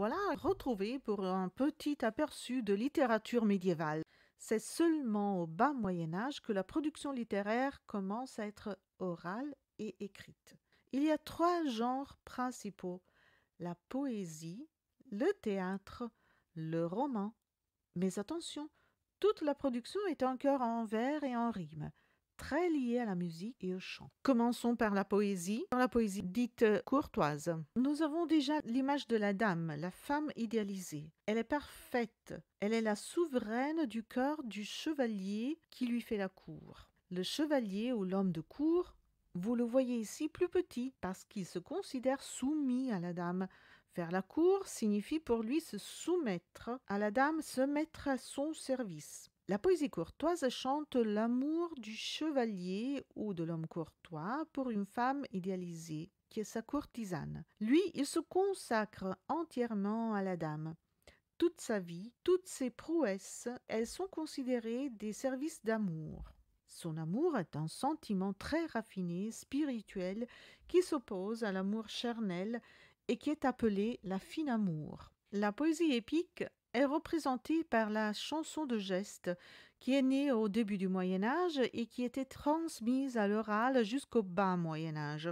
voilà retrouvé pour un petit aperçu de littérature médiévale. C'est seulement au bas Moyen Âge que la production littéraire commence à être orale et écrite. Il y a trois genres principaux: la poésie, le théâtre, le roman. Mais attention, toute la production est encore en vers et en rime, très liée à la musique et au chant. Commençons par la poésie dite courtoise. Nous avons déjà l'image de la dame, la femme idéalisée. Elle est parfaite, elle est la souveraine du cœur du chevalier qui lui fait la cour. Le chevalier ou l'homme de cour, vous le voyez ici plus petit parce qu'il se considère soumis à la dame. Faire la cour signifie pour lui se soumettre à la dame, se mettre à son service. La poésie courtoise chante l'amour du chevalier ou de l'homme courtois pour une femme idéalisée, qui est sa courtisane. Lui, il se consacre entièrement à la dame. Toute sa vie, toutes ses prouesses, elles sont considérées des services d'amour. Son amour est un sentiment très raffiné, spirituel, qui s'oppose à l'amour charnel et qui est appelé la fine amour. La poésie épique est représentée par la chanson de geste, qui est née au début du Moyen Âge et qui était transmise à l'oral jusqu'au bas Moyen Âge.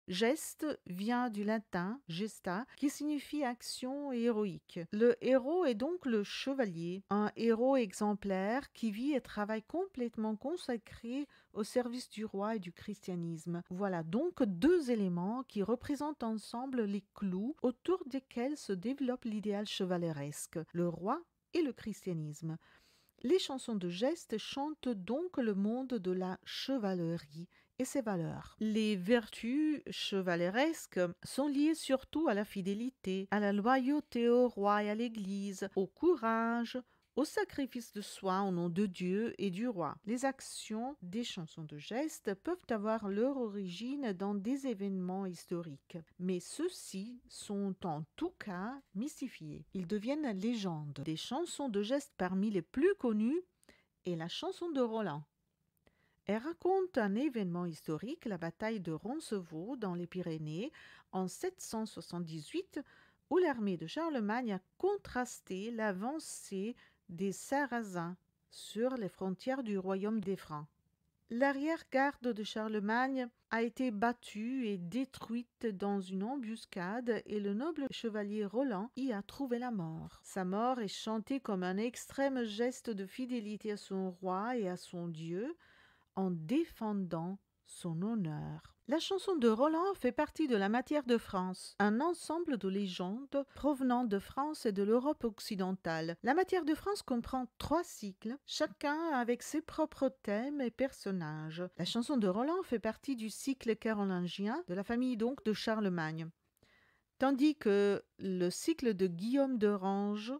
Geste vient du latin gesta, qui signifie action héroïque. Le héros est donc le chevalier, un héros exemplaire qui vit et travaille complètement consacré au service du roi et du christianisme. Voilà donc deux éléments qui représentent ensemble les clous autour desquels se développe l'idéal chevaleresque, le roi et le christianisme. Les chansons de geste chantent donc le monde de la chevalerie et ses valeurs. Les vertus chevaleresques sont liées surtout à la fidélité, à la loyauté au roi et à l'Église, au courage, au sacrifice de soi au nom de Dieu et du roi. Les actions des chansons de geste peuvent avoir leur origine dans des événements historiques, mais ceux-ci sont en tout cas mystifiés. Ils deviennent légendes. Des chansons de geste parmi les plus connues est la chanson de Roland. Elle raconte un événement historique, la bataille de Roncevaux dans les Pyrénées en 778, où l'armée de Charlemagne a contrasté l'avancée des Sarrasins sur les frontières du royaume des Francs. L'arrière-garde de Charlemagne a été battue et détruite dans une embuscade et le noble chevalier Roland y a trouvé la mort. Sa mort est chantée comme un extrême geste de fidélité à son roi et à son Dieu, en défendant son honneur. La chanson de Roland fait partie de la Matière de France, un ensemble de légendes provenant de France et de l'Europe occidentale. La Matière de France comprend 3 cycles, chacun avec ses propres thèmes et personnages. La chanson de Roland fait partie du cycle carolingien, de la famille donc de Charlemagne, tandis que le cycle de Guillaume d'Orange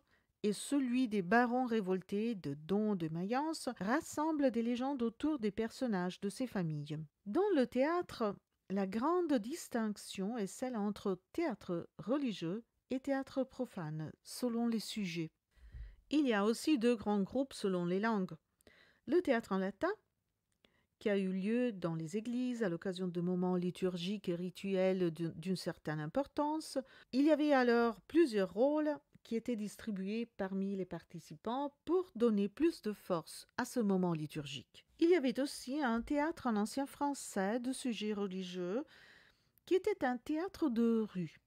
et celui des barons révoltés de Don de Mayence rassemblent des légendes autour des personnages de ces familles. Dans le théâtre, la grande distinction est celle entre théâtre religieux et théâtre profane, selon les sujets. Il y a aussi 2 grands groupes selon les langues. Le théâtre en latin, qui a eu lieu dans les églises à l'occasion de moments liturgiques et rituels d'une certaine importance. Il y avait alors plusieurs rôles qui étaient distribués parmi les participants pour donner plus de force à ce moment liturgique. Il y avait aussi un théâtre en ancien français de sujets religieux qui était un théâtre de rue,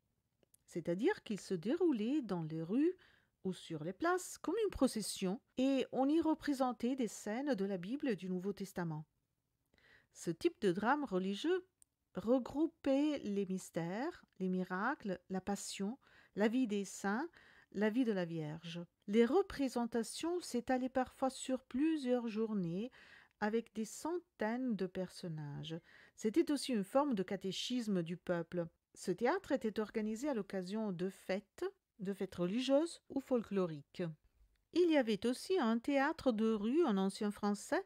c'est-à-dire qu'il se déroulait dans les rues ou sur les places comme une procession et on y représentait des scènes de la Bible et du Nouveau Testament. Ce type de drame religieux regroupait les mystères, les miracles, la passion, la vie des saints, la vie de la Vierge. Les représentations s'étalaient parfois sur plusieurs journées avec des centaines de personnages. C'était aussi une forme de catéchisme du peuple. Ce théâtre était organisé à l'occasion de fêtes religieuses ou folkloriques. Il y avait aussi un théâtre de rue en ancien français,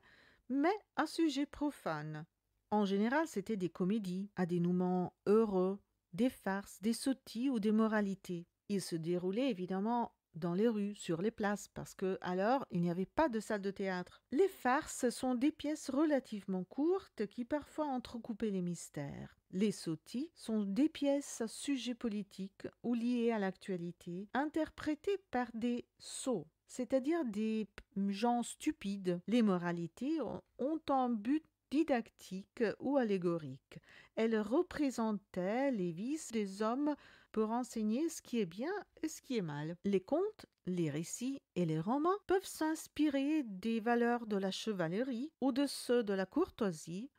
mais à sujet profane. En général, c'était des comédies, à dénouement heureux, des farces, des sottis ou des moralités. Il se déroulait évidemment dans les rues, sur les places, parce que alors il n'y avait pas de salle de théâtre. Les farces sont des pièces relativement courtes qui parfois entrecoupaient les mystères. Les sottis sont des pièces à sujet politique ou liées à l'actualité, interprétées par des sots, c'est-à-dire des gens stupides. Les moralités ont un but didactique ou allégorique. Elles représentaient les vices des hommes pour enseigner ce qui est bien et ce qui est mal. Les contes, les récits et les romans peuvent s'inspirer des valeurs de la chevalerie ou de ceux de la courtoisie,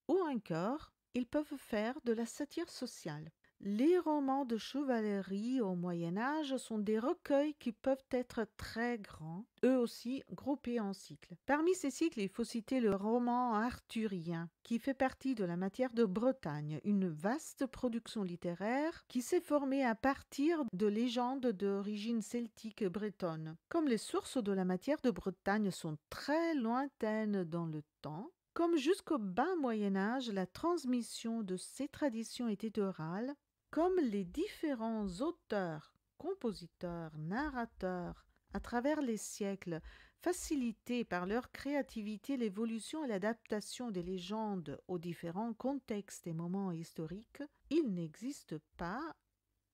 ou encore, ils peuvent faire de la satire sociale. Les romans de chevalerie au Moyen Âge sont des recueils qui peuvent être très grands, eux aussi groupés en cycles. Parmi ces cycles, il faut citer le roman arthurien, qui fait partie de la matière de Bretagne, une vaste production littéraire qui s'est formée à partir de légendes d'origine celtique bretonne. Comme les sources de la matière de Bretagne sont très lointaines dans le temps, comme jusqu'au bas Moyen Âge, la transmission de ces traditions était orale, comme les différents auteurs, compositeurs, narrateurs, à travers les siècles, facilitaient par leur créativité l'évolution et l'adaptation des légendes aux différents contextes et moments historiques, il n'existe pas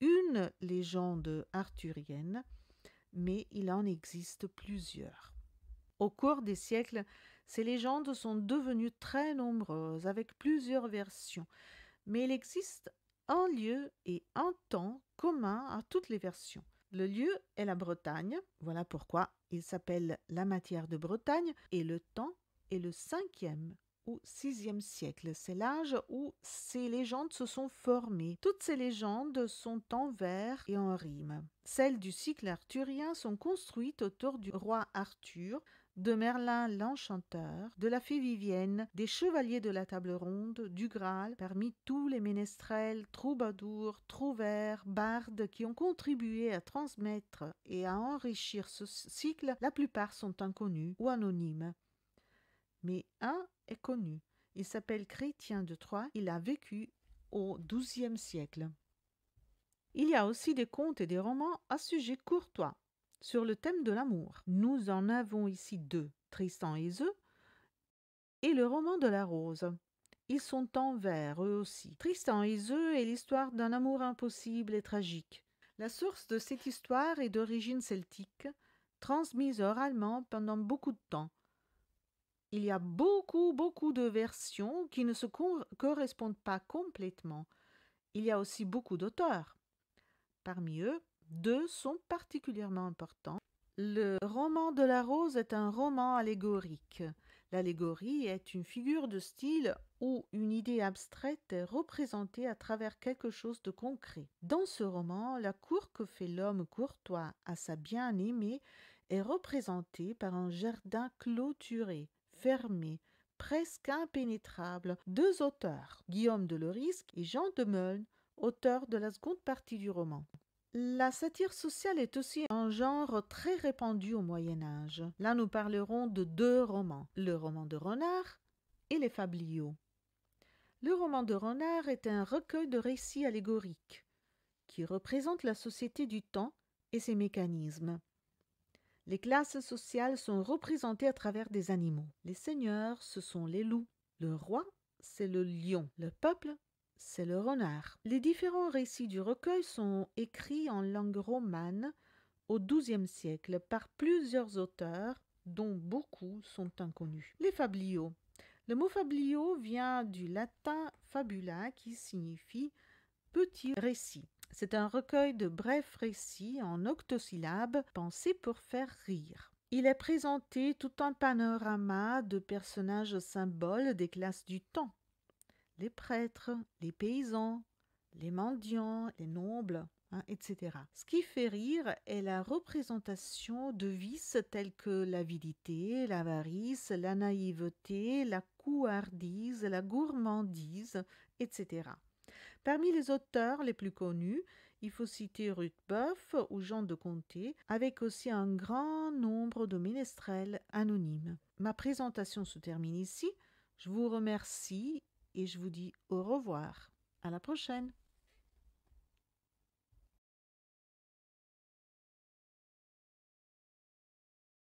une légende arthurienne, mais il en existe plusieurs. Au cours des siècles, ces légendes sont devenues très nombreuses, avec plusieurs versions, mais il existe un lieu et un temps commun à toutes les versions. Le lieu est la Bretagne, voilà pourquoi il s'appelle la matière de Bretagne, et le temps est le 5e ou 6e siècle. C'est l'âge où ces légendes se sont formées. Toutes ces légendes sont en vers et en rime. Celles du cycle arthurien sont construites autour du roi Arthur, de Merlin l'Enchanteur, de la fée Vivienne, des chevaliers de la table ronde, du Graal, parmi tous les ménestrels, troubadours, trouvères, bardes qui ont contribué à transmettre et à enrichir ce cycle, la plupart sont inconnus ou anonymes. Mais un est connu. Il s'appelle Chrétien de Troyes. Il a vécu au XIIe siècle. Il y a aussi des contes et des romans à sujet courtois sur le thème de l'amour. Nous en avons ici deux, Tristan et Iseult et le roman de la rose. Ils sont en vers, eux aussi. Tristan et Iseult est l'histoire d'un amour impossible et tragique. La source de cette histoire est d'origine celtique, transmise oralement pendant beaucoup de temps. Il y a beaucoup de versions qui ne se correspondent pas complètement. Il y a aussi beaucoup d'auteurs. Parmi eux, deux sont particulièrement importants. Le roman de la rose est un roman allégorique. L'allégorie est une figure de style où une idée abstraite est représentée à travers quelque chose de concret. Dans ce roman, la cour que fait l'homme courtois à sa bien-aimée est représentée par un jardin clôturé, fermé, presque impénétrable. Deux auteurs, Guillaume de Lorysque et Jean de Meulne, auteurs de la seconde partie du roman. La satire sociale est aussi un genre très répandu au Moyen Âge. Là, nous parlerons de deux romans, le roman de Renard et les Fabliaux. Le roman de Renard est un recueil de récits allégoriques qui représente la société du temps et ses mécanismes. Les classes sociales sont représentées à travers des animaux. Les seigneurs, ce sont les loups. Le roi, c'est le lion. Le peuple, c'est le renard. Les différents récits du recueil sont écrits en langue romane au XIIe siècle par plusieurs auteurs, dont beaucoup sont inconnus. Les fabliaux. Le mot fabliau vient du latin fabula, qui signifie petit récit. C'est un recueil de brefs récits en octosyllabes pensés pour faire rire. Il est présenté tout un panorama de personnages symboles des classes du temps. Les prêtres, les paysans, les mendiants, les nobles, etc. Ce qui fait rire est la représentation de vices tels que l'avidité, l'avarice, la naïveté, la couardise, la gourmandise, etc. Parmi les auteurs les plus connus, il faut citer Rudebeuf ou Jean de Comté, avec aussi un grand nombre de ménestrels anonymes. Ma présentation se termine ici. Je vous remercie et je vous dis au revoir. À la prochaine.